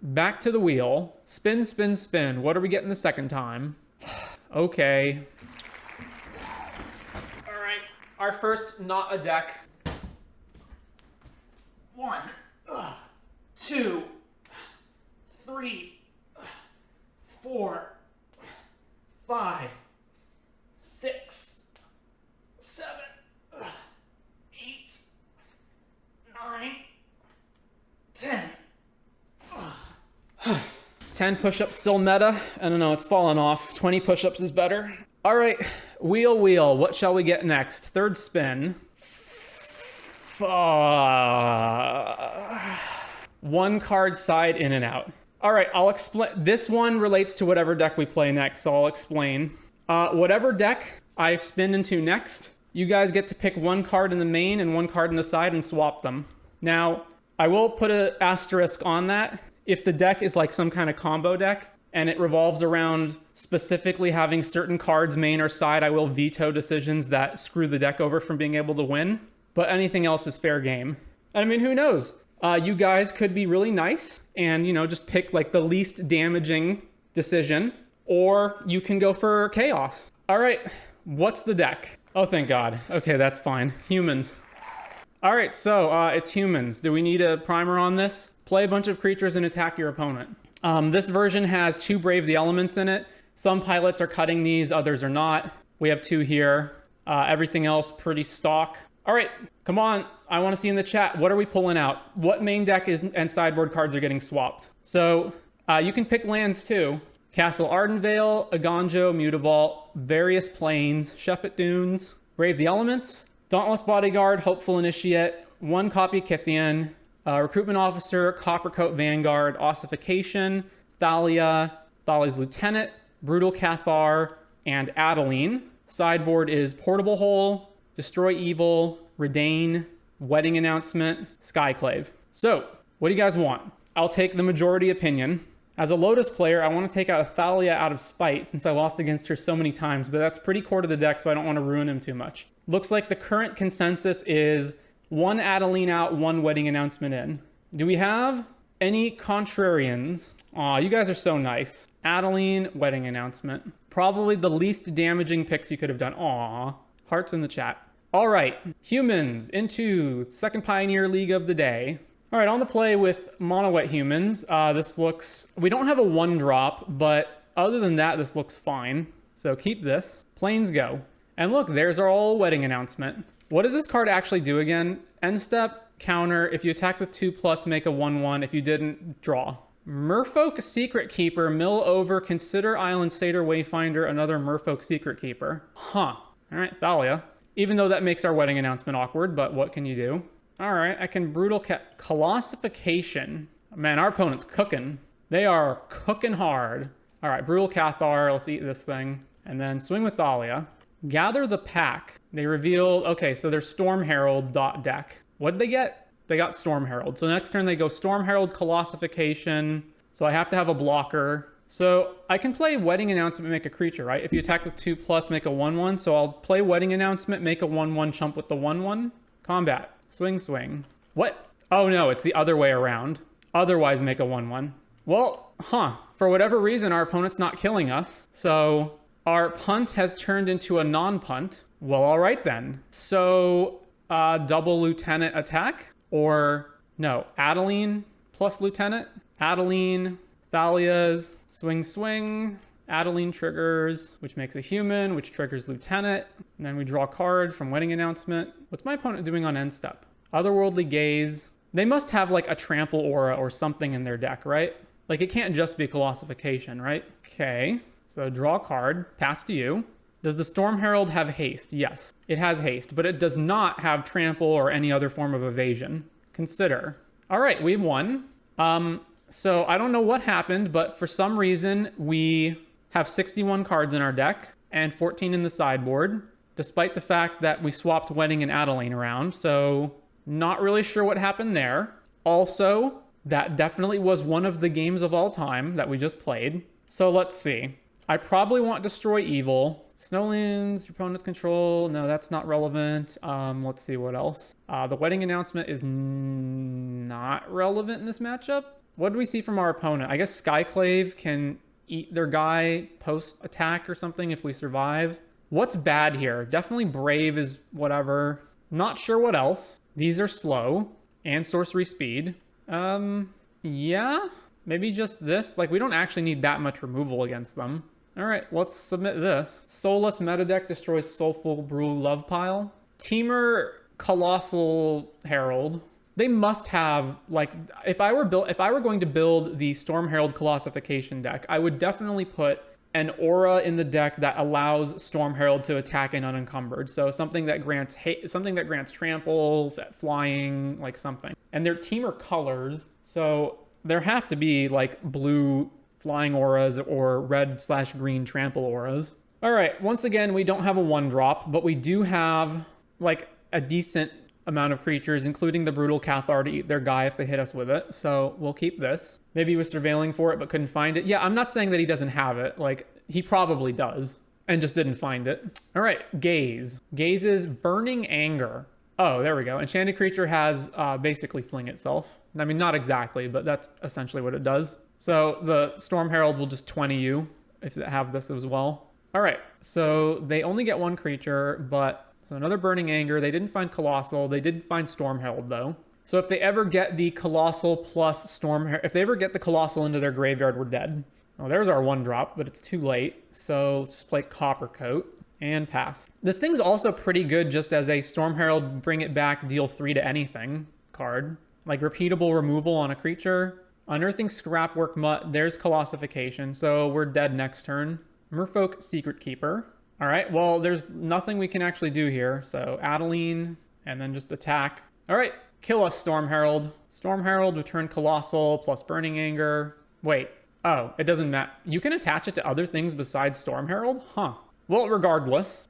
Back to the wheel. Spin, spin, spin. What are we getting the second time? Okay. All right. Our first not a deck. 1, 2, 3, 4, 5, 6, 7, 8, 9, 10. Is 10 push-ups still meta? I don't know, it's fallen off. 20 push-ups is better. All right, wheel. What shall we get next? Third spin. One card side in and out. All right, I'll explain. This one relates to whatever deck we play next, so I'll explain. Whatever deck I spin into next, you guys get to pick one card in the main and one card in the side and swap them. Now, I will put an asterisk on that. If the deck is like some kind of combo deck and it revolves around specifically having certain cards main or side, I will veto decisions that screw the deck over from being able to win. But anything else is fair game. I mean, who knows? You guys could be really nice and, you know, just pick like the least damaging decision, or you can go for chaos. All right, what's the deck? Oh, thank God. Okay, that's fine. Humans. All right, so it's humans. Do we need a primer on this? Play a bunch of creatures and attack your opponent. This version has 2 Brave the Elements in it. Some pilots are cutting these, others are not. We have 2 here. Everything else pretty stock. All right, come on. I want to see in the chat, what are we pulling out? What main deck and sideboard cards are getting swapped? So you can pick lands too. Castle Ardenvale, Agonjo, Mutavault, various planes, Sheffet Dunes, Brave the Elements, Dauntless Bodyguard, Hopeful Initiate, 1 copy Kythian, Recruitment Officer, Coppercoat Vanguard, Ossification, Thalia, Thalia's Lieutenant, Brutal Cathar, and Adeline. Sideboard is Portable Hole, Destroy Evil, Redain, Wedding Announcement, Skyclave. So, what do you guys want? I'll take the majority opinion. As a Lotus player, I want to take out Thalia out of spite since I lost against her so many times, but that's pretty core to the deck, so I don't want to ruin him too much. Looks like the current consensus is 1 Adeline out, 1 Wedding Announcement in. Do we have any contrarians? Aw, you guys are so nice. Adeline, Wedding Announcement. Probably the least damaging picks you could have done. Aw, hearts in the chat. All right, humans into second Pioneer League of the day. All right, on the play with Mono Wet Humans. This looks, we don't have a 1-drop, but other than that, this looks fine. So keep this. Planes go. And look, there's our old Wedding Announcement. What does this card actually do again? End step, counter. If you attack with 2+, make a 1/1. If you didn't, draw. Merfolk Secret Keeper, mill over, consider Island Satyr Wayfinder, another Merfolk Secret Keeper. Huh. All right, Thalia. Even though that makes our Wedding Announcement awkward, but what can you do? All right, I can Brutal Colossification. Man, our opponent's cooking. They are cooking hard. All right, Brutal Cathar, let's eat this thing. And then swing with Thalia. Gather the Pack. They revealed, okay, so they're Storm Herald deck. What'd they get? They got Storm Herald. So next turn they go Storm Herald, Colossification. So I have to have a blocker. So I can play Wedding Announcement, make a creature, right? If you attack with 2+, make a 1/1. So I'll play Wedding Announcement, make a 1/1, chump with the 1/1. Combat. Swing, swing. What? Oh no, it's the other way around. Otherwise make a 1/1. Well, for whatever reason, our opponent's not killing us. So our punt has turned into a non-punt. Well, all right then. So double Lieutenant attack? Or no, Adeline plus Lieutenant? Adeline, Thalia's, swing, swing. Adeline triggers, which makes a human, which triggers Lieutenant. And then we draw a card from Wedding Announcement. What's my opponent doing on end step? Otherworldly Gaze. They must have like a trample aura or something in their deck, right? Like it can't just be Colossification, right? Okay, so draw a card, pass to you. Does the Storm Herald have haste? Yes, it has haste, but it does not have trample or any other form of evasion. Consider. All right, we've won. So I don't know what happened, but for some reason we have 61 cards in our deck and 14 in the sideboard, despite the fact that we swapped Wedding and Adeline around. So not really sure what happened there. Also, that definitely was one of the games of all time that we just played. So let's see. I probably want Destroy Evil. Snowlands, your opponent's control. No, that's not relevant. Let's see what else. The Wedding Announcement is not relevant in this matchup. What do we see from our opponent? I guess Skyclave can eat their guy post-attack or something if we survive. What's bad here? Definitely Brave is whatever. Not sure what else. These are slow and sorcery speed. Yeah, maybe just this. Like, we don't actually need that much removal against them. All right, let's submit this. Soulless meta deck destroys Soulful Brew Love Pile. Teamer Colossal Herald. They must have, like, if I were going to build the Storm Herald Colossification deck, I would definitely put an aura in the deck that allows Storm Herald to attack in unencumbered. So something that grants trample, flying, like something. And their teamer colors, so there have to be like blue flying auras or red/green trample auras. All right, once again, we don't have a 1-drop, but we do have like a decent amount of creatures, including the Brutal Cathar to eat their guy if they hit us with it. So we'll keep this. Maybe he was surveilling for it but couldn't find it. Yeah, I'm not saying that he doesn't have it. Like, he probably does and just didn't find it. All right, Gaze. Gaze is Burning Anger. Oh, there we go. Enchanted creature has basically Fling itself. I mean, not exactly, but that's essentially what it does. So the Storm Herald will just 20 you if they have this as well. All right, so they only get 1 creature, but so another Burning Anger. They didn't find Colossal. They did find Storm Herald, though. So if they ever get the Colossal plus Storm Herald, if they ever get the Colossal into their graveyard, we're dead. Oh, there's our 1-drop, but it's too late. So let's just play Copper Coat and pass. This thing's also pretty good just as a Storm Herald, bring it back, deal 3 to anything card. Like repeatable removal on a creature. Unearthing Scrapwork Mutt. There's Colossification. So we're dead next turn. Merfolk Secret Keeper. All right, well, there's nothing we can actually do here. So Adeline, and then just attack. All right, kill us, Storm Herald. Storm Herald, return Colossal plus Burning Anger. Wait, oh, it doesn't matter. You can attach it to other things besides Storm Herald? Huh. Well, regardless.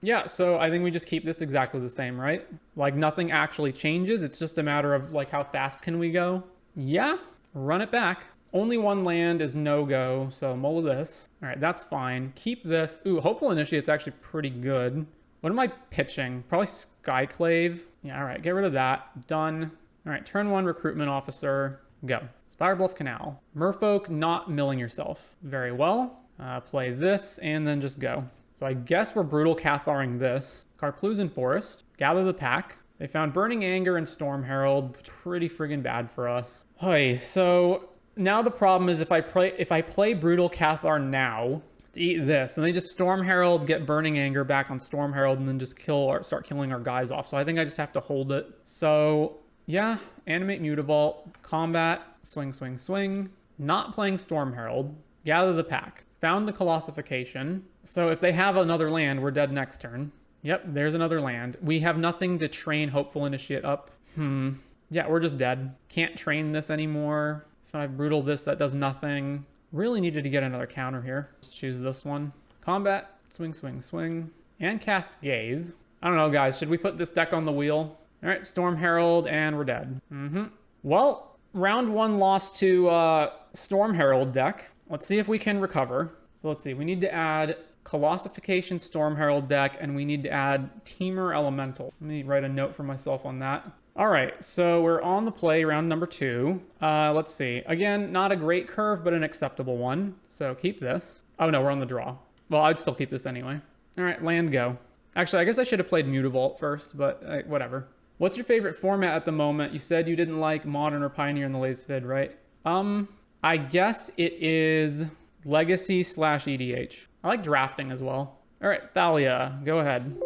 Yeah, so I think we just keep this exactly the same, right? Like, nothing actually changes. It's just a matter of, like, how fast can we go? Yeah, run it back. Only 1 land is no-go, so mull this. All right, that's fine. Keep this. Ooh, Hopeful Initiate's actually pretty good. What am I pitching? Probably Skyclave. Yeah, all right, get rid of that. Done. All right, turn 1 Recruitment Officer. Go. Spirebluff Canal. Merfolk, not milling yourself. Very well. Play this, and then just go. So I guess we're Brutal Catharing this. Carplusan Forest. Gather the Pack. They found Burning Anger and Storm Herald. Pretty friggin' bad for us. Hey, so now the problem is if I play Brutal Cathar now to eat this, then they just Storm Herald, get Burning Anger back on Storm Herald, and then just start killing our guys off. So I think I just have to hold it. So yeah, animate Mutavault, combat, swing, swing, swing. Not playing Storm Herald. Gather the Pack. Found the Colossification. So if they have another land, we're dead next turn. Yep, there's another land. We have nothing to train Hopeful Initiate up. Yeah, we're just dead. Can't train this anymore. If I brutal this, that does nothing. Really needed to get another counter here. Let's choose this one. Combat, swing, swing, swing. And cast Gaze. I don't know, guys. Should we put this deck on the wheel? All right, Storm Herald, and we're dead. Well, round 1 loss to Storm Herald deck. Let's see if we can recover. So let's see. We need to add Colossification Storm Herald deck, and we need to add Teamer Elemental. Let me write a note for myself on that. All right, so we're on the play, round number 2. Let's see. Again, not a great curve, but an acceptable one. So keep this. Oh no, we're on the draw. Well, I'd still keep this anyway. All right, land go. Actually, I guess I should have played Mutavault first, but whatever. What's your favorite format at the moment? You said you didn't like Modern or Pioneer in the latest vid, right? I guess it is Legacy/EDH. I like drafting as well. All right, Thalia, go ahead.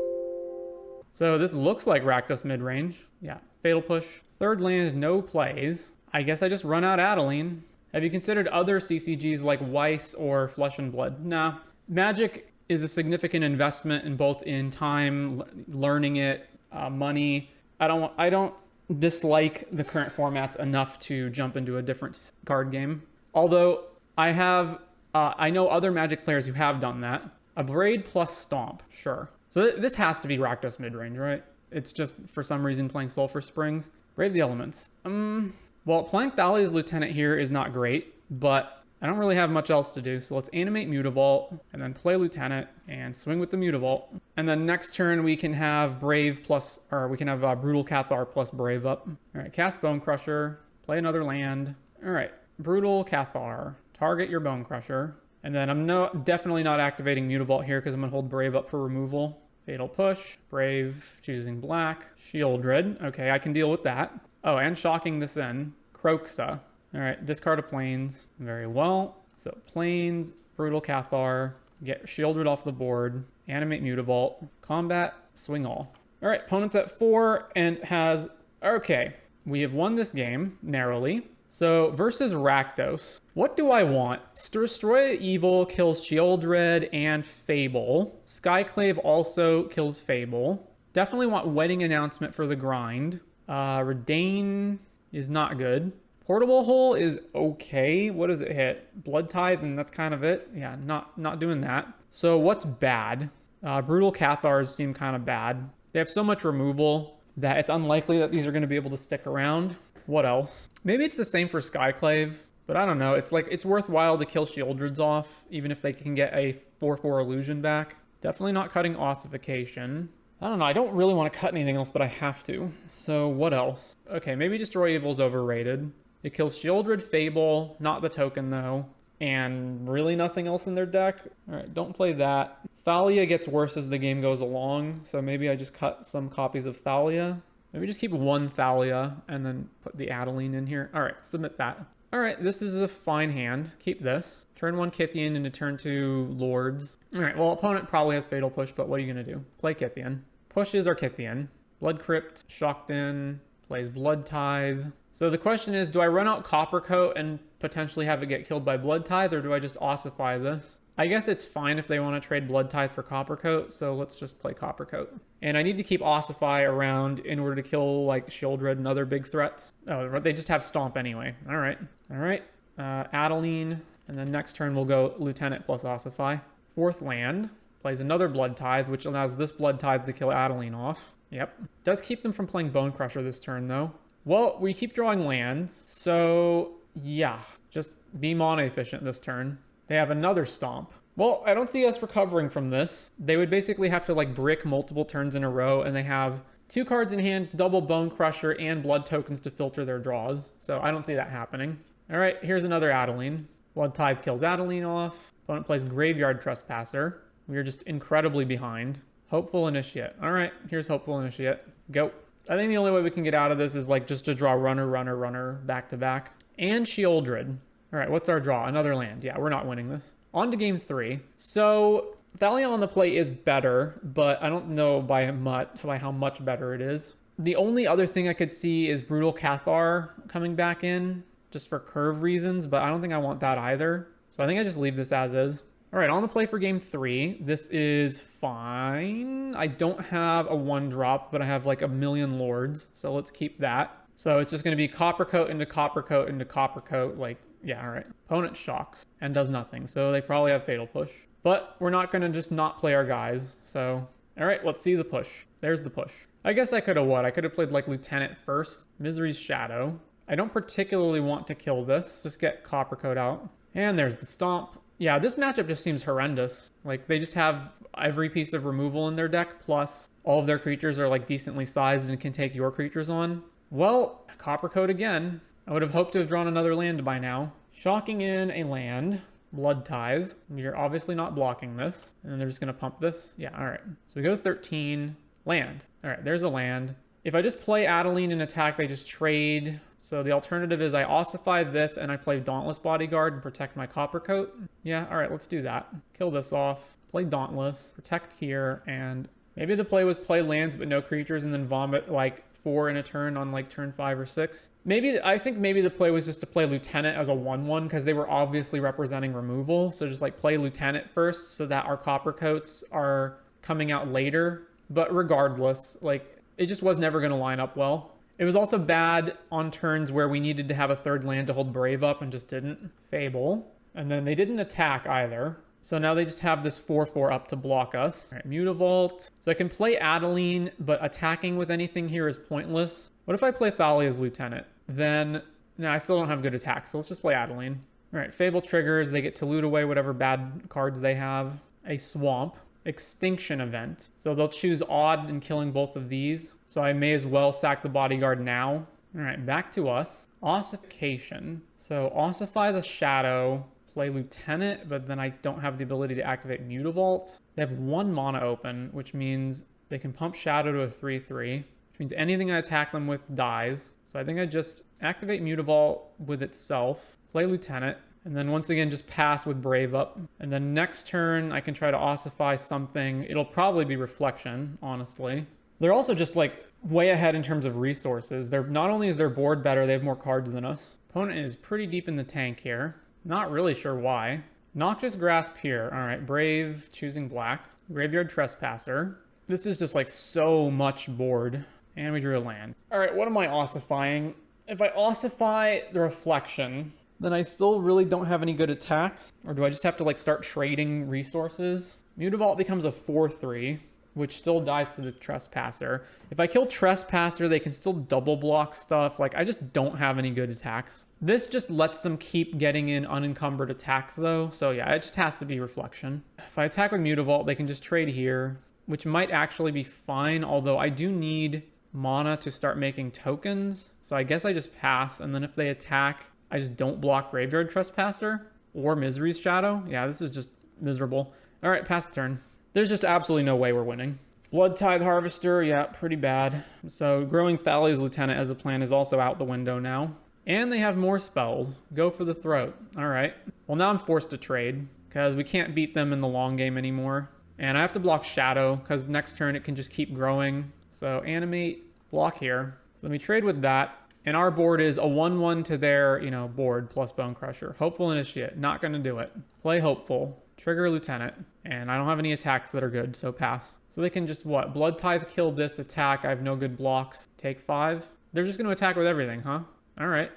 So this looks like Rakdos Midrange. Yeah, Fatal Push. 3rd land, no plays. I guess I just run out Adeline. Have you considered other CCGs like Weiss or Flesh and Blood? Nah. Magic is a significant investment in both in time, learning it, money. I don't dislike the current formats enough to jump into a different card game. Although I know other Magic players who have done that. A Braid plus Stomp, sure. So this has to be Rakdos Midrange, right? It's just, for some reason, playing Sulphur Springs. Brave the Elements. Well, playing Thalia's Lieutenant here is not great, but I don't really have much else to do. So let's animate Mutavault, and then play Lieutenant, and swing with the Mutavault. And then next turn, we can have Brave plus, or we can have Brutal Cathar plus Brave up. All right, cast Bone Crusher, play another land. All right, Brutal Cathar. Target your Bone Crusher. And then I'm definitely not activating Mutavault here because I'm going to hold Brave up for removal. Fatal Push, Brave, choosing black. Shieldred, okay, I can deal with that. Oh, and shocking this in. Croxa. All right, discard a Plains. Very well. So Plains, Brutal Cathar, get Shieldred off the board, animate Mutavault, combat, swing all. All right, opponent's at 4 and has, okay, we have won this game narrowly. So versus Rakdos, what do I want? Destroy Evil kills Shieldred and Fable. Skyclave also kills Fable. Definitely want Wedding Announcement for the grind. Redain is not good. Portable Hole is okay. What does it hit? Blood Tithe, and that's kind of it. Yeah, not doing that. So what's bad? Brutal Cathars seem kind of bad. They have so much removal that it's unlikely that these are going to be able to stick around. What else? Maybe it's the same for Skyclave, but I don't know. It's like, it's worthwhile to kill Shieldreds off, even if they can get a 4/4 illusion back. Definitely not cutting Ossification. I don't know. I don't really want to cut anything else, but I have to. So what else? Okay, maybe Destroy Evil's overrated. It kills Shieldred, Fable, not the token though, and really nothing else in their deck. All right, don't play that. Thalia gets worse as the game goes along, so maybe I just cut some copies of Thalia. Maybe just keep one Thalia and then put the Adeline in here. All right, submit that. All right, this is a fine hand. Keep this. Turn 1 Kythian into turn 2 Lords. All right, well, opponent probably has Fatal Push, but what are you going to do? Play Kythian. Pushes are Kythian. Blood Crypt, Shocked In, plays Blood Tithe. So the question is, do I run out Coppercoat and potentially have it get killed by Blood Tithe, or do I just ossify this? I guess it's fine if they want to trade Blood Tithe for Coppercoat, so let's just play Coppercoat. And I need to keep Ossify around in order to kill, like, Shieldred and other big threats. Oh, they just have Stomp anyway. All right. All right. Adeline, and then next turn we'll go Lieutenant plus Ossify. 4th land. Plays another Blood Tithe, which allows this Blood Tithe to kill Adeline off. Yep. Does keep them from playing Bone Crusher this turn, though. Well, we keep drawing lands, so yeah. Just be mana efficient this turn. They have another Stomp. Well, I don't see us recovering from this. They would basically have to like brick multiple turns in a row, and they have 2 cards in hand, double Bone Crusher, and blood tokens to filter their draws. So I don't see that happening. All right, here's another Adeline. Blood Tithe kills Adeline off. Opponent plays Graveyard Trespasser. We are just incredibly behind. Hopeful Initiate. All right, here's Hopeful Initiate. Go. I think the only way we can get out of this is like just to draw runner back to back. And Shieldred. All right, what's our draw? Another land. Yeah, we're not winning this. On to game 3. So Thalia on the play is better, but I don't know by how much better it is. The only other thing I could see is Brutal Cathar coming back in, just for curve reasons, but I don't think I want that either. So I think I just leave this as is. All right, on the play for game 3. This is fine. I don't have a 1-drop, but I have like a million Lords, so let's keep that. So it's just going to be Coppercoat into Coppercoat into Coppercoat, like, yeah, all right. Opponent shocks and does nothing, so they probably have Fatal Push. But we're not going to just not play our guys, so... All right, let's see the push. There's the push. I guess I could have what? I could have played, like, Lieutenant first. Misery's Shadow. I don't particularly want to kill this. Just get Coppercoat out. And there's the Stomp. Yeah, this matchup just seems horrendous. Like, they just have every piece of removal in their deck, plus all of their creatures are, like, decently sized and can take your creatures on. Well, Coppercoat again. I would have hoped to have drawn another land by now. Shocking in a land. Blood Tithe. You're obviously not blocking this. And then they're just going to pump this. Yeah, all right. So we go 13. Land. All right, there's a land. If I just play Adeline and attack, they just trade. So the alternative is I ossify this and I play Dauntless Bodyguard and protect my Coppercoat. Yeah, all right, let's do that. Kill this off. Play Dauntless. Protect here. And maybe the play was play lands but no creatures and then vomit like 4 in a turn on like turn 5 or 6. I think maybe the play was just to play Lieutenant as a 1/1 because they were obviously representing removal. So just like play Lieutenant first so that our Coppercoats are coming out later. But regardless, like it just was never going to line up well. It was also bad on turns where we needed to have a 3rd land to hold Brave up and just didn't. Fable. And then they didn't attack either. So now they just have this 4/4 up to block us. All right, Mutavault. So I can play Adeline, but attacking with anything here is pointless. What if I play Thalia's Lieutenant? Then, no, I still don't have good attacks, so let's just play Adeline. All right, Fable triggers. They get to loot away whatever bad cards they have. A Swamp. Extinction Event. So they'll choose Odd in killing both of these. So I may as well sack the Bodyguard now. All right, back to us. Ossification. So ossify the shadow, play Lieutenant, but then I don't have the ability to activate Mutavault. They have 1 mana open, which means they can pump Shadow to a 3/3, which means anything I attack them with dies. So I think I just activate Mutavault with itself, play Lieutenant, and then once again just pass with Brave up. And then next turn I can try to ossify something. It'll probably be Reflection, honestly. They're also just like way ahead in terms of resources. They're not only is their board better, they have more cards than us. Opponent is pretty deep in the tank here. Not really sure why. Noxious Grasp here. All right, Brave, choosing black. Graveyard Trespasser. This is just like so much board. And we drew a land. All right, what am I ossifying? If I ossify the Reflection, then I still really don't have any good attacks. Or do I just have to like start trading resources? Mutavault becomes a 4/3, which still dies to the Trespasser. If I kill Trespasser, they can still double block stuff. Like, I just don't have any good attacks. This just lets them keep getting in unencumbered attacks though. So yeah, it just has to be Reflection. If I attack with Mutavault, they can just trade here, which might actually be fine, although I do need mana to start making tokens. So I guess I just pass, and then if they attack, I just don't block Graveyard Trespasser or Misery's Shadow. Yeah, this is just miserable. All right, pass the turn. There's just absolutely no way we're winning. Blood Tithe Harvester, yeah, pretty bad. So growing Thalia's Lieutenant as a plan is also out the window now. And they have more spells. Go for the throat. All right. Well, now I'm forced to trade because we can't beat them in the long game anymore. And I have to block Shadow because next turn it can just keep growing. So animate, block here. So let me trade with that. And our board is a 1/1 to their, board plus Bone Crusher. Hopeful Initiate, not going to do it. Play Hopeful, trigger Lieutenant, and I don't have any attacks that are good, so pass. So they can just, Blood Tithe kill this attack. I have no good blocks. Take 5. They're just going to attack with everything, huh? All right.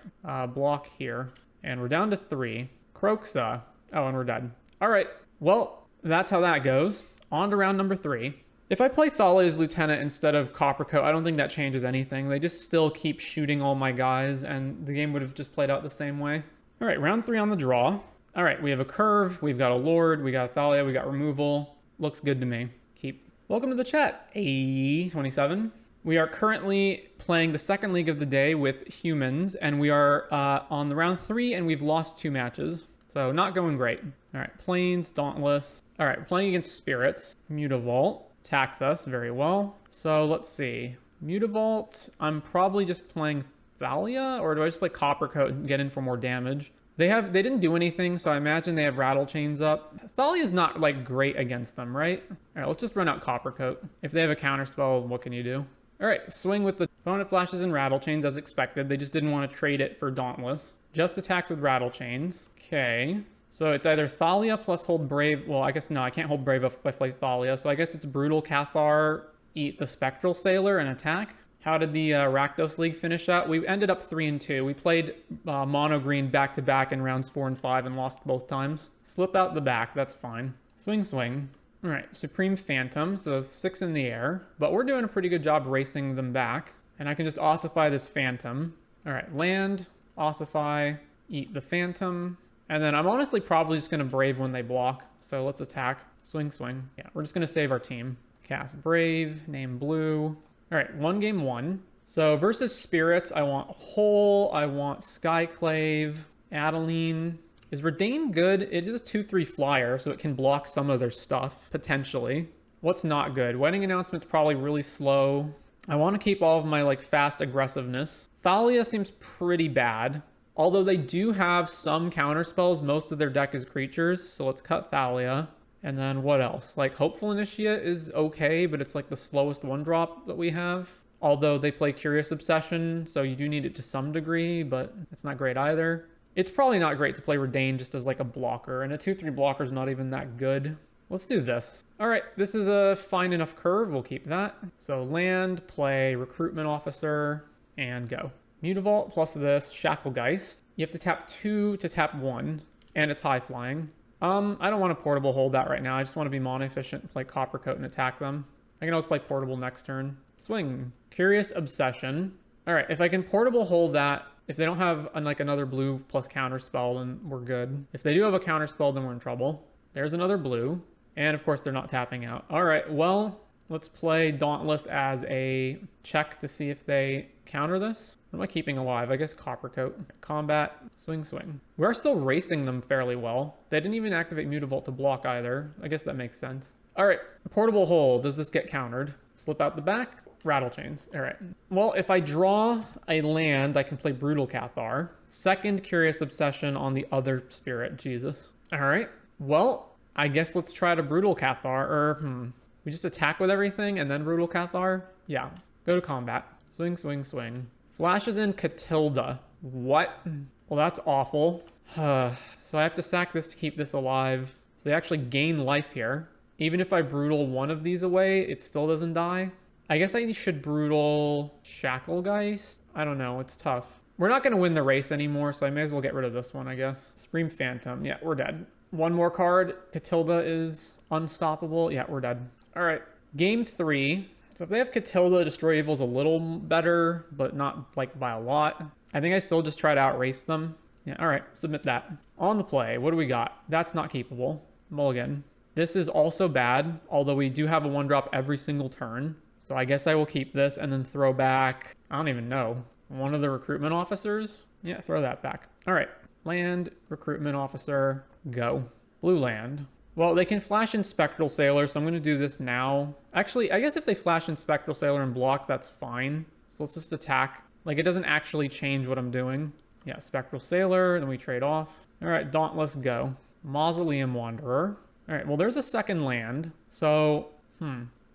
Block here. And we're down to 3. Croxa. Oh, and we're dead. All right. Well, that's how that goes. On to round number 3. If I play Thalia's Lieutenant instead of Coppercoat, I don't think that changes anything. They just still keep shooting all my guys, and the game would have just played out the same way. All right, round 3 on the draw. All right, we have a curve, we've got a Lord, we got Thalia, we got removal. Looks good to me. Keep. Welcome to the chat, A27. We are currently playing the second league of the day with humans, and we are on the round 3, and we've lost 2 matches. So not going great. All right, Plains, Dauntless. All right, we're playing against Spirits. Mutavault. Attacks us very well. So let's see. Mutavault, I'm probably just playing Thalia, or do I just play Coppercoat and get in for more damage? They didn't do anything, so I imagine they have Rattle Chains up. Thalia's not like great against them, right? All right, let's just run out Coppercoat. If they have a counterspell, what can you do? All right, swing with the opponent flashes and Rattle Chains as expected. They just didn't want to trade it for Dauntless. Just attacks with Rattle Chains. Okay. So it's either Thalia plus hold Brave. Well, I guess no, I can't hold Brave if I play Thalia. So I guess it's Brutal Cathar, eat the Spectral Sailor, and attack. How did the Rakdos League finish out? We ended up 3-2. We played mono green back-to-back in rounds 4 and 5 and lost both times. Slip out the back, that's fine. Swing, swing. All right, Supreme Phantom, so 6 in the air. But we're doing a pretty good job racing them back. And I can just ossify this Phantom. All right, land, ossify, eat the Phantom. And then I'm honestly probably just going to Brave when they block. So let's attack. Swing, swing. Yeah, we're just going to save our team. Cast Brave, name blue. All right, 1 game 1. So versus Spirits, I want Hole, I want Skyclave, Adeline. Is Redain good? It is a 2/3 flyer, so it can block some of their stuff, potentially. What's not good? Wedding Announcement's probably really slow. I want to keep all of my fast aggressiveness. Thalia seems pretty bad. Although they do have some counter spells, most of their deck is creatures. So let's cut Thalia. And then what else? Hopeful Initiate is okay, but it's the slowest 1-drop that we have. Although they play Curious Obsession, so you do need it to some degree, but it's not great either. It's probably not great to play Redain just as a blocker, and a 2/3 blocker is not even that good. Let's do this. All right, this is a fine enough curve. We'll keep that. So land, play Recruitment Officer, and go. Mutavault plus this, Shacklegeist. You have to tap 2 to tap 1, and it's high flying. I don't want to portable hold that right now. I just want to be mana efficient, play Coppercoat and attack them. I can always play portable next turn. Swing. Curious Obsession. All right, if I can portable hold that, if they don't have another blue plus counter spell, then we're good. If they do have a counter spell, then we're in trouble. There's another blue. And of course, they're not tapping out. All right, well, Let's play Dauntless as a check to see if they counter this. What am I keeping alive? I guess Copper Coat. Combat, swing, swing. We are still racing them fairly well. They didn't even activate Mutavault to block either. I guess that makes sense. All right, Portable Hole. Does this get countered? Slip out the back, Rattle Chains. All right. Well, if I draw a land, I can play Brutal Cathar. Second Curious Obsession on the other spirit. Jesus. All right. Well, I guess let's try to Brutal Cathar. We just attack with everything and then Brutal Cathar? Yeah. Go to combat. Swing, swing, swing. Flashes in Catilda. What? Well, that's awful. So I have to sack this to keep this alive. So they actually gain life here. Even if I Brutal one of these away, it still doesn't die. I guess I should Brutal Shacklegeist. I don't know. It's tough. We're not going to win the race anymore, so I may as well get rid of this one, I guess. Supreme Phantom. Yeah, we're dead. One more card. Catilda is unstoppable. Yeah, we're dead. All right. Game 3. So if they have Catilda, Destroy Evil is a little better, but not like by a lot. I think I still just try to outrace them. Yeah, all right. Submit that. On the play, what do we got? That's not keepable. Mulligan. This is also bad, although we do have a 1-drop every single turn. So I guess I will keep this and then throw back, I don't even know, one of the recruitment officers? Yeah, throw that back. All right, land, recruitment officer, go. Blue land. Well, they can flash in Spectral Sailor, so I'm going to do this now. Actually, I guess if they flash in Spectral Sailor and block, that's fine. So let's just attack. Like, it doesn't actually change what I'm doing. Yeah, Spectral Sailor, then we trade off. All right, Dauntless, go. Mausoleum Wanderer. All right, well, there's a second land. So,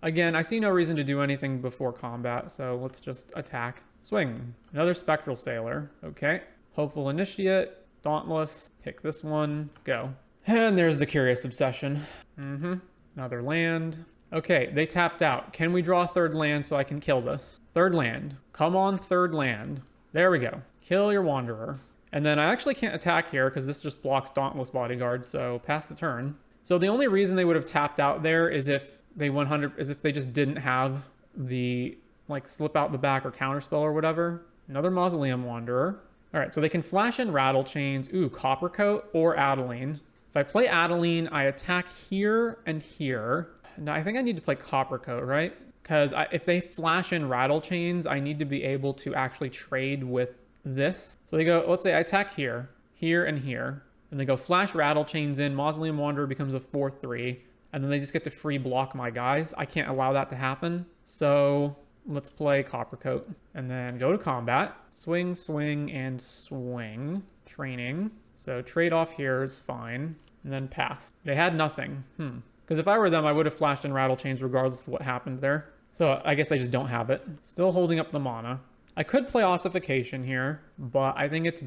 Again, I see no reason to do anything before combat, so let's just attack. Swing. Another Spectral Sailor. Okay. Hopeful Initiate. Dauntless. Pick this one. Go. And there's the Curious Obsession. Another land. Okay, they tapped out. Can we draw a third land so I can kill this? Third land. Come on, third land. There we go. Kill your Wanderer. And then I actually can't attack here because this just blocks Dauntless Bodyguard, so pass the turn. So the only reason they would have tapped out there is if they just didn't have the like slip out the back or counterspell or whatever. Another Mausoleum Wanderer. All right, so they can flash in Rattle Chains. Ooh, Copper Coat or Adeline. If I play Adeline, I attack here and here. Now I think I need to play Copper Coat, right? Because if they flash in Rattle Chains, I need to be able to actually trade with this. So they go, let's say I attack here, here, and here. And they go flash Rattle Chains in, Mausoleum Wanderer becomes a 4/3, and then they just get to free block my guys. I can't allow that to happen. So let's play Copper Coat and then go to combat. Swing, swing, and swing. Training. So trade off here is fine. And then pass. They had nothing. Because if I were them, I would have flashed in Rattle Chains regardless of what happened there. So I guess they just don't have it. Still holding up the mana. I could play Ossification here, but I think it's...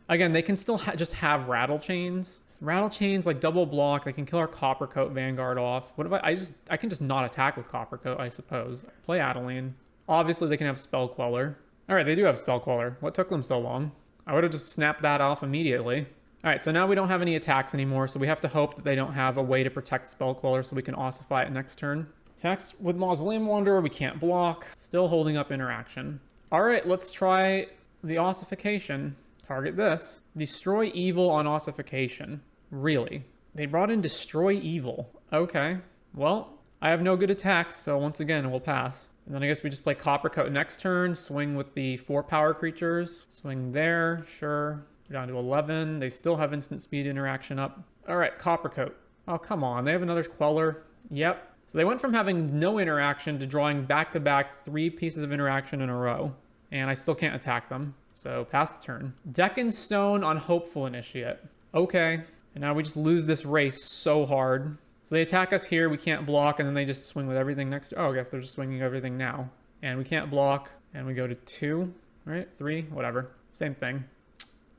Again, they can still just have Rattle Chains. Rattle Chains, like double block, they can kill our Copper Coat Vanguard off. What if I can just not attack with Copper Coat, I suppose. Play Adeline. Obviously, they can have Spell Queller. All right, they do have Spell Queller. What took them so long? I would have just snapped that off immediately. All right, so now we don't have any attacks anymore, so we have to hope that they don't have a way to protect Spell Queller so we can ossify it next turn. Attacks with Mausoleum Wanderer, we can't block. Still holding up interaction. All right, let's try the ossification. Target this. Destroy Evil on ossification. Really? They brought in Destroy Evil. Okay. Well, I have no good attacks, so once again, we'll pass. And then I guess we just play Copper Coat next turn. Swing with the 4 power creatures. Swing there, sure. We're down to 11. They still have instant speed interaction up. All right, Copper Coat. Oh, come on. They have another Queller. Yep. So they went from having no interaction to drawing back-to-back 3 pieces of interaction in a row. And I still can't attack them. So pass the turn. Deck and Stone on Hopeful Initiate. Okay. And now we just lose this race so hard. So they attack us here. We can't block. And then they just swing with everything next to... Oh, I guess they're just swinging everything now. And we can't block. And we go to 2. Right? 3. Whatever. Same thing.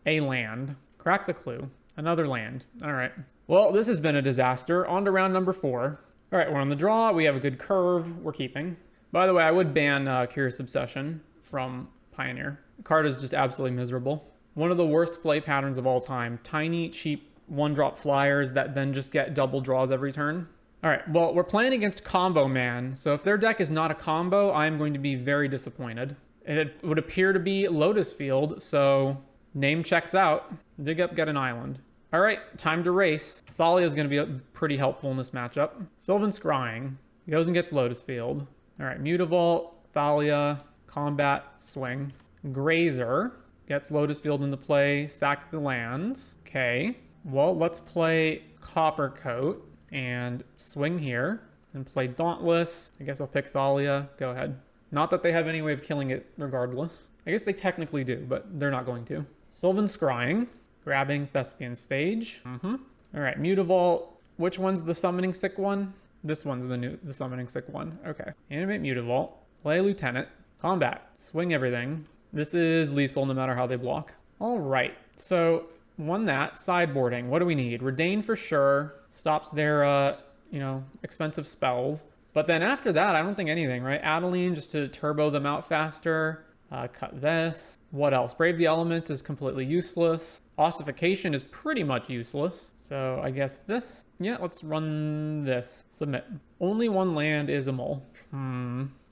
A land. Crack the clue. Another land. All right. Well, this has been a disaster. On to round number 4. All right, we're on the draw. We have a good curve. We're keeping. By the way, I would ban Curious Obsession from Pioneer. The card is just absolutely miserable. One of the worst play patterns of all time. Tiny, cheap, 1-drop flyers that then just get double draws every turn. All right, well, we're playing against Combo Man. So if their deck is not a combo, I'm going to be very disappointed. It would appear to be Lotus Field, so... Name checks out. Dig up, get an island. All right, time to race. Thalia is going to be pretty helpful in this matchup. Sylvan Scrying. He goes and gets Lotus Field. All right, Mutavault, Thalia, combat, swing. Grazer gets Lotus Field into play, sack the lands. Okay, well, let's play Coppercoat and swing here and play Dauntless. I guess I'll pick Thalia. Go ahead. Not that they have any way of killing it regardless. I guess they technically do, but they're not going to. Sylvan Scrying, grabbing Thespian Stage. All right, Mutavault. Which one's the summoning sick one? This one's the summoning sick one. Okay. Animate Mutavault. Play Lieutenant. Combat. Swing everything. This is lethal no matter how they block. All right. So won that. Sideboarding. What do we need? Redain for sure. Stops their, expensive spells. But then after that, I don't think anything, right? Adeline just to turbo them out faster. Cut this. What else? Brave the Elements is completely useless. Ossification is pretty much useless. So I guess this. Yeah, let's run this. Submit. Only one land is a mole.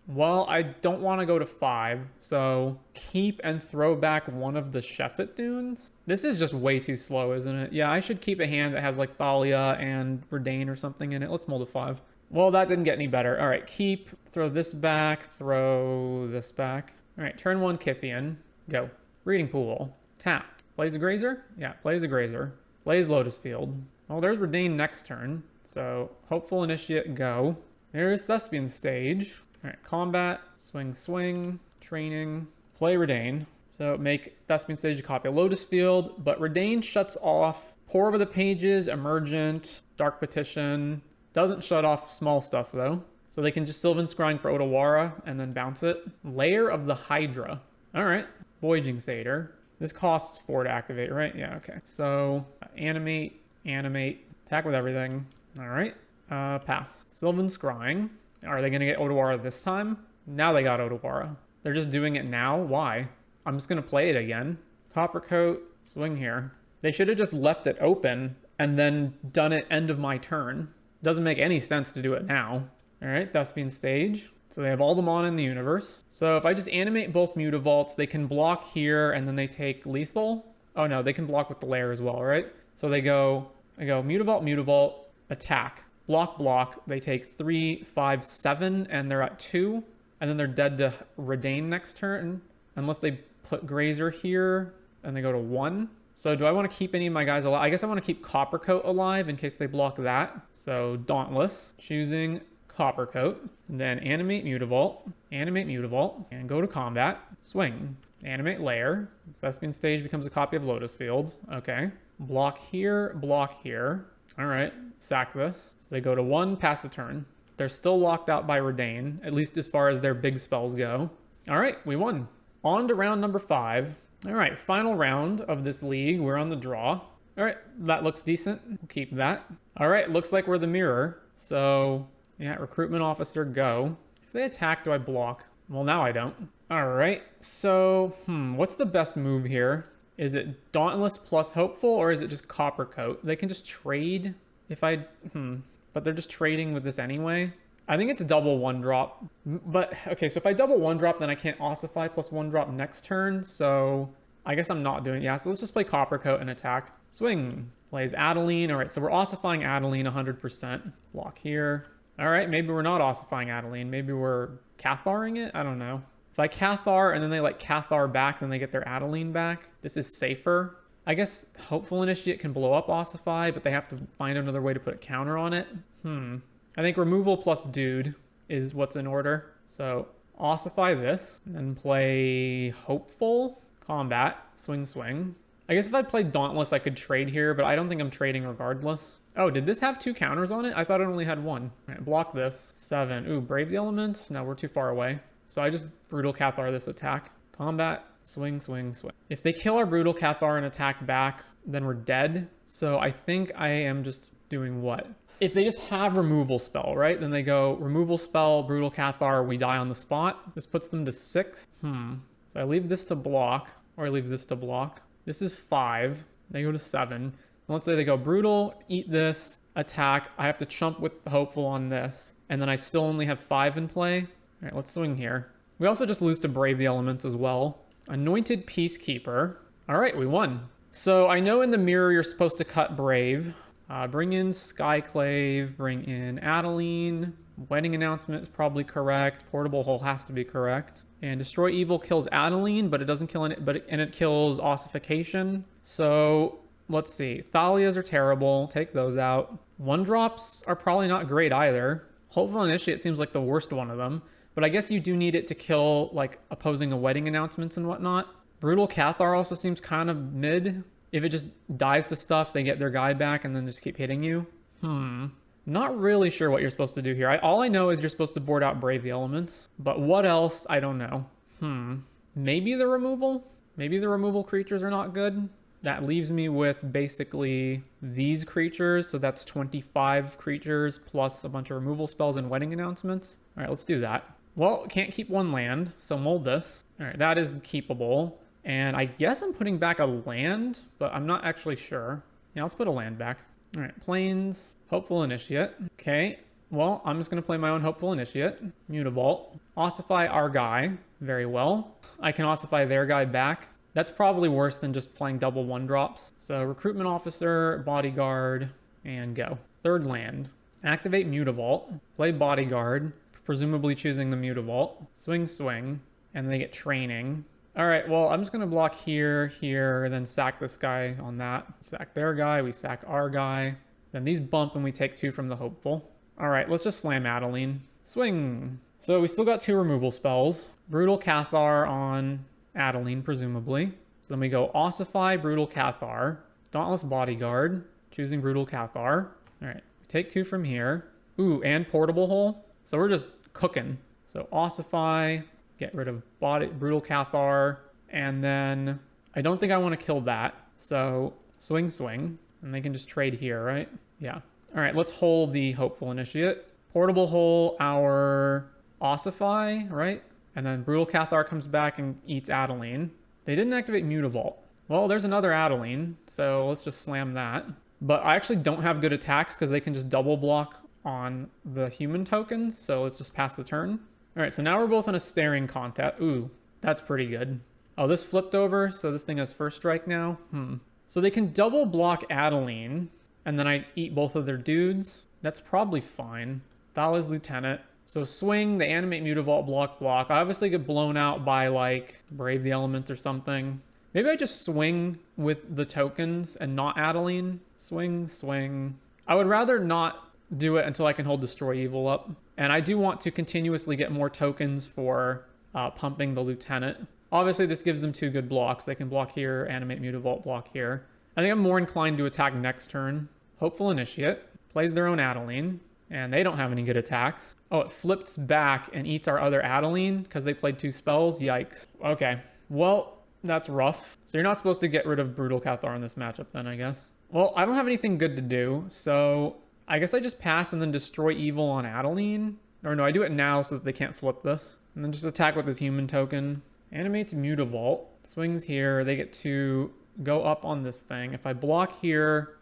Well, I don't want to go to 5, so keep and throw back one of the Sheffet Dunes. This is just way too slow, isn't it? Yeah, I should keep a hand that has like Thalia and Redain or something in it. Let's mold to 5. Well, that didn't get any better. All right, keep, throw this back, throw this back. All right, turn 1 Kythian. Go. Breeding Pool. Tap. Plays a Grazer? Yeah, plays a Grazer. Plays Lotus Field. Well, there's Redain next turn. So, Hopeful Initiate, go. There's Thespian Stage. All right, combat, swing, training, play Redain. So make Thespian Stage a copy of Lotus Field, but Redain shuts off Pour Over the Pages, Emergent, Dark Petition. Doesn't shut off small stuff though. So they can just Sylvan Scrying for Otawara and then bounce it. Lair of the Hydra. All right, Voyaging Satyr. This costs 4 to activate, right? Yeah, okay. So animate, attack with everything. All right, pass. Sylvan Scrying. Are they going to get Otawara this time? Now they got Otawara. They're just doing it now? Why? I'm just going to play it again. Coppercoat, swing here. They should have just left it open and then done it end of my turn. Doesn't make any sense to do it now. All right, Thespian Stage. So they have all the mana in the universe. So if I just animate both Mutavaults, they can block here and then they take lethal. Oh no, they can block with the lair as well, right? So I go Mutavault, attack. Block, they take 3, 5, 7, and they're at 2. And then they're dead to Redain next turn, unless they put Grazer here, and they go to 1. So do I want to keep any of my guys alive? I guess I want to keep Coppercoat alive in case they block that. So Dauntless, choosing Coppercoat. Then animate Mutavault, and go to combat. Swing, animate Lair. Thespian Stage becomes a copy of Lotus Field. Okay. Block here. All right, sack this. So they go to 1, pass the turn. They're still locked out by Redain, at least as far as their big spells go. All right, we won. On to round number 5. All right, final round of this league. We're on the draw. All right, that looks decent. We'll keep that. All right, looks like we're the mirror. So, yeah, recruitment officer, go. If they attack, do I block? Well, now I don't. All right, so, what's the best move here? Is it Dauntless plus Hopeful, or is it just Coppercoat? They can just trade if I... But they're just trading with this anyway. I think it's a double 1-drop. But, okay, so if I double 1-drop, then I can't ossify plus 1-drop next turn. So I guess I'm not doing it. Yeah, so let's just play Coppercoat and attack. Swing. Plays Adeline. All right, so we're ossifying Adeline 100%. Block here. All right, maybe we're not ossifying Adeline. Maybe we're Catharing it? I don't know. If I Cathar and then they like Cathar back, then they get their Adeline back. This is safer. I guess Hopeful Initiate can blow up Ossify, but they have to find another way to put a counter on it. I think removal plus Dude is what's in order. So Ossify this, and then play Hopeful, combat, swing. I guess if I played Dauntless, I could trade here, but I don't think I'm trading regardless. Oh, did this have 2 counters on it? I thought it only had 1. All right, block this. 7. Ooh, Brave the Elements. No, we're too far away. So I just Brutal Cathar this attack. Combat, swing. If they kill our Brutal Cathar and attack back, then we're dead. So I think I am just doing what? If they just have removal spell, right? Then they go removal spell, Brutal Cathar, we die on the spot. This puts them to 6. So I leave this to block, or I leave this to block. This is 5. They go to 7. And let's say they go Brutal, eat this, attack. I have to chump with Hopeful on this. And then I still only have 5 in play. All right, let's swing here. We also just lose to Brave the Elements as well. Anointed Peacekeeper. All right, we won. So I know in the mirror you're supposed to cut Brave. Bring in Skyclave, bring in Adeline. Wedding announcement is probably correct. Portable hole has to be correct. And destroy evil kills Adeline, but it doesn't kill it, and it kills ossification. So let's see. Thalias are terrible. Take those out. One drops are probably not great either. Hopeful Initiate seems like the worst one of them. But I guess you do need it to kill like opposing a wedding announcements and whatnot. Brutal Cathar also seems kind of mid. If it just dies to stuff, they get their guy back and then just keep hitting you. Not really sure what you're supposed to do here. All I know is you're supposed to board out Brave the Elements. But what else? I don't know. Maybe the removal? Maybe the removal creatures are not good. That leaves me with basically these creatures. So that's 25 creatures plus a bunch of removal spells and wedding announcements. All right, let's do that. Well, can't keep one land, so mold this. All right, that is keepable. And I guess I'm putting back a land, but I'm not actually sure. Yeah, let's put a land back. All right, Plains, Hopeful Initiate. Okay, well, I'm just going to play my own Hopeful Initiate. Mutavault. Ossify our guy. Very well. I can ossify their guy back. That's probably worse than just playing double 1-drops. So Recruitment Officer, Bodyguard, and go. Third land. Activate Mutavault. Play Bodyguard, presumably choosing the Mutavault. Swing, and they get Training. All right, well, I'm just going to block here, then sack this guy on that. Sack their guy, we sack our guy. Then these bump and we take 2 from the Hopeful. All right, let's just slam Adeline. Swing. So we still got 2 removal spells. Brutal Cathar on Adeline, presumably. So then we go Ossify, Brutal Cathar, Dauntless Bodyguard, choosing Brutal Cathar. All right, we take 2 from here. Ooh, and Portable Hole. So we're just cooking. So Ossify, get rid of Brutal Cathar, and then I don't think I want to kill that. So swing, and they can just trade here, right? Yeah. All right, let's hold the Hopeful Initiate. Portable Hole our Ossify, right? And then Brutal Cathar comes back and eats Adeline. They didn't activate Mutavault. Well, there's another Adeline, so let's just slam that. But I actually don't have good attacks because they can just double block on the human tokens, so let's just pass the turn. All right, so now we're both in a staring contest. Ooh, that's pretty good. Oh, this flipped over, so this thing has first strike now. So they can double block Adeline, and then I eat both of their dudes. That's probably fine. Thala's Lieutenant. So swing, they animate Mutavault, block. I obviously get blown out by like Brave the Elements or something. Maybe I just swing with the tokens and not Adeline. Swing. I would rather not do it until I can hold Destroy Evil up. And I do want to continuously get more tokens for pumping the Lieutenant. Obviously, this gives them 2 good blocks. They can block here, animate Mutavault, block here. I think I'm more inclined to attack next turn. Hopeful Initiate. Plays their own Adeline. And they don't have any good attacks. Oh, it flips back and eats our other Adeline because they played 2 spells. Yikes. Okay. Well, that's rough. So you're not supposed to get rid of Brutal Cathar in this matchup then, I guess. Well, I don't have anything good to do. So I guess I just pass and then Destroy Evil on Adeline. Or no, I do it now so that they can't flip this. And then just attack with this human token. Animates Mutavault. Swings here. They get to go up on this thing. If I block here...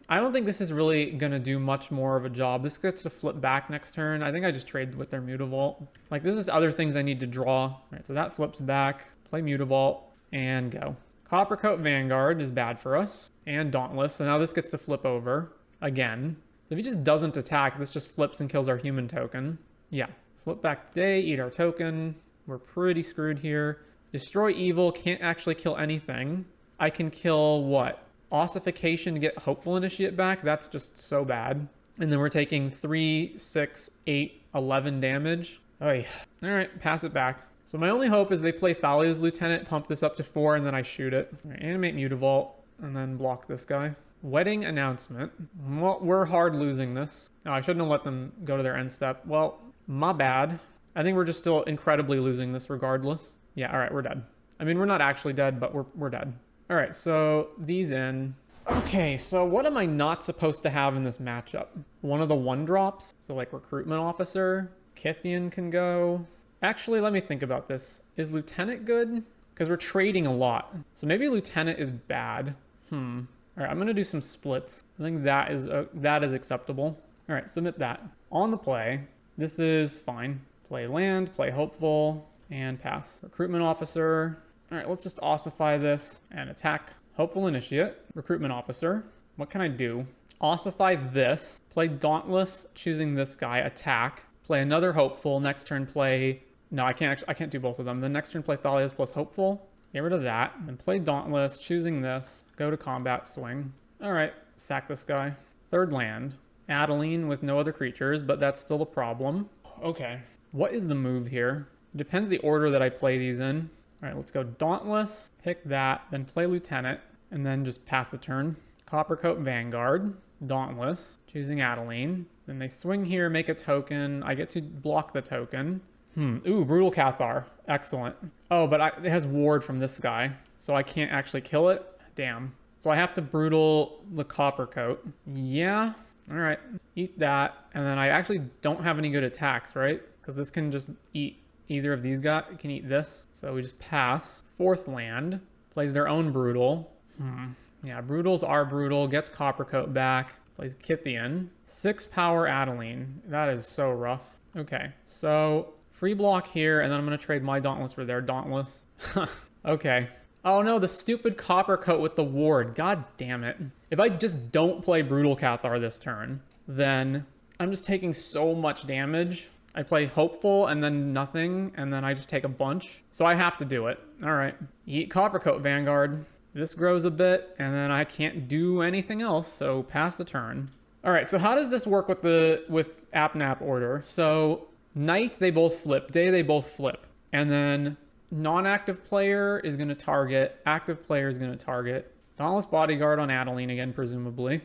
I don't think this is really going to do much more of a job. This gets to flip back next turn. I think I just trade with their Mutavault. Like, this is other things I need to draw. All right, so that flips back. Play Mutavault and go. Coppercoat Vanguard is bad for us. And Dauntless. So now this gets to flip over again. So if he just doesn't attack, this just flips and kills our human token. Yeah. Flip back today, eat our token. We're pretty screwed here. Destroy Evil, can't actually kill anything. I can kill what? Ossification to get Hopeful Initiate back. That's just so bad. And then we're taking 3, 6, 8, 11 damage. Oy. All right, pass it back. So my only hope is they play Thalia's Lieutenant, pump this up to 4, and then I shoot it. All right, animate Mutavault, and then block this guy. Wedding Announcement. Well, we're hard losing this. Oh, I shouldn't have let them go to their end step. Well, my bad. I think we're just still incredibly losing this regardless. Yeah, all right, we're dead. I mean, we're not actually dead, but we're dead. All right, so these in. Okay, so what am I not supposed to have in this matchup? One of the 1-drops? So like Recruitment Officer, Kithian can go. Actually, let me think about this. Is Lieutenant good? Because we're trading a lot. So maybe Lieutenant is bad. All right, I'm gonna do some splits. I think that is acceptable. All right, submit that. On the play, this is fine. Play land, play Hopeful, and pass. Recruitment Officer. All right, let's just ossify this and attack. Hopeful Initiate, Recruitment Officer. What can I do? Ossify this. Play Dauntless, choosing this guy. Attack. Play another Hopeful. Next turn play... No, I can't do both of them. The next turn play Thalia's plus Hopeful. Get rid of that. And play Dauntless, choosing this. Go to combat, swing. Alright, sack this guy. Third land. Adeline with no other creatures, but that's still a problem. Okay. What is the move here? It depends the order that I play these in. Alright, let's go Dauntless. Pick that. Then play Lieutenant. And then just pass the turn. Coppercoat Vanguard. Dauntless. Choosing Adeline. Then they swing here, make a token. I get to block the token. Ooh, Brutal Cathar. Excellent. Oh, but it has ward from this guy, so I can't actually kill it. Damn. So I have to Brutal the Coppercoat. Yeah. All right. Eat that. And then I actually don't have any good attacks, right? Because this can just eat either of these guys. It can eat this. So we just pass. Fourth land. Plays their own Brutal. Yeah, Brutals are Brutal. Gets Coppercoat back. Plays Kithian. 6 power Adeline. That is so rough. Okay, so free block here, and then I'm going to trade my Dauntless for their Dauntless. Okay. Oh no, the stupid Coppercoat with the ward. God damn it. If I just don't play Brutal Cathar this turn, then I'm just taking so much damage. I play Hopeful and then nothing, and then I just take a bunch. So I have to do it. All right. Eat Coppercoat Vanguard. This grows a bit, and then I can't do anything else, so pass the turn. All right, so how does this work with App-Nap order? So night, they both flip. Day, they both flip. And then non-active player is going to target. Active player is going to target. Dauntless Bodyguard on Adeline again, presumably.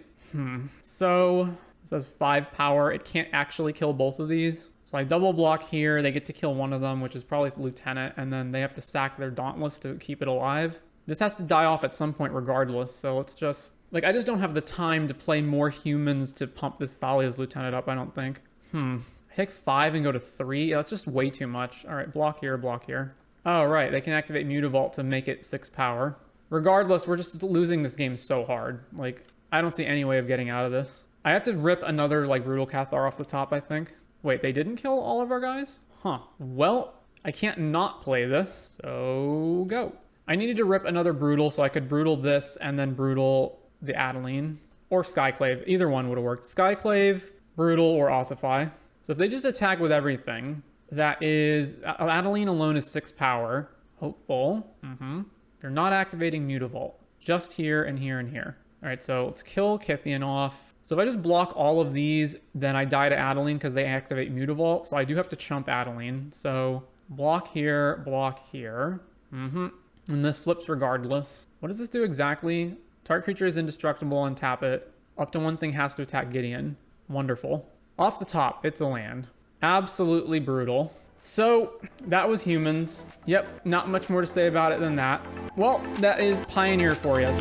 So it says 5 power. It can't actually kill both of these. So I double block here. They get to kill one of them, which is probably Lieutenant, and then they have to sack their Dauntless to keep it alive. This has to die off at some point regardless, so let's just... Like, I just don't have the time to play more humans to pump this Thalia's Lieutenant up, I don't think. I take 5 and go to 3? Yeah, that's just way too much. All right, block here, block here. Oh, right, they can activate Mutavault to make it 6 power. Regardless, we're just losing this game so hard. Like, I don't see any way of getting out of this. I have to rip another, like, Brutal Cathar off the top, I think. Wait, they didn't kill all of our guys? Huh. Well, I can't not play this, so go. I needed to rip another Brutal so I could Brutal this and then Brutal the Adeline. Or Skyclave. Either one would have worked. Skyclave, Brutal, or Ossify. So if they just attack with everything, that is... Adeline alone is 6 power. Hopeful. They're not activating Mutavault. Just here and here and here. Alright, so let's kill Kithian off. So if I just block all of these, then I die to Adeline because they activate Mutavault. So I do have to chump Adeline. So block here, block here. And this flips regardless. What does this do exactly? Target creature is indestructible, untap it. Up to one thing has to attack Gideon. Wonderful. Off the top, it's a land. Absolutely brutal. So, that was humans. Yep, not much more to say about it than that. Well, that is Pioneer for you.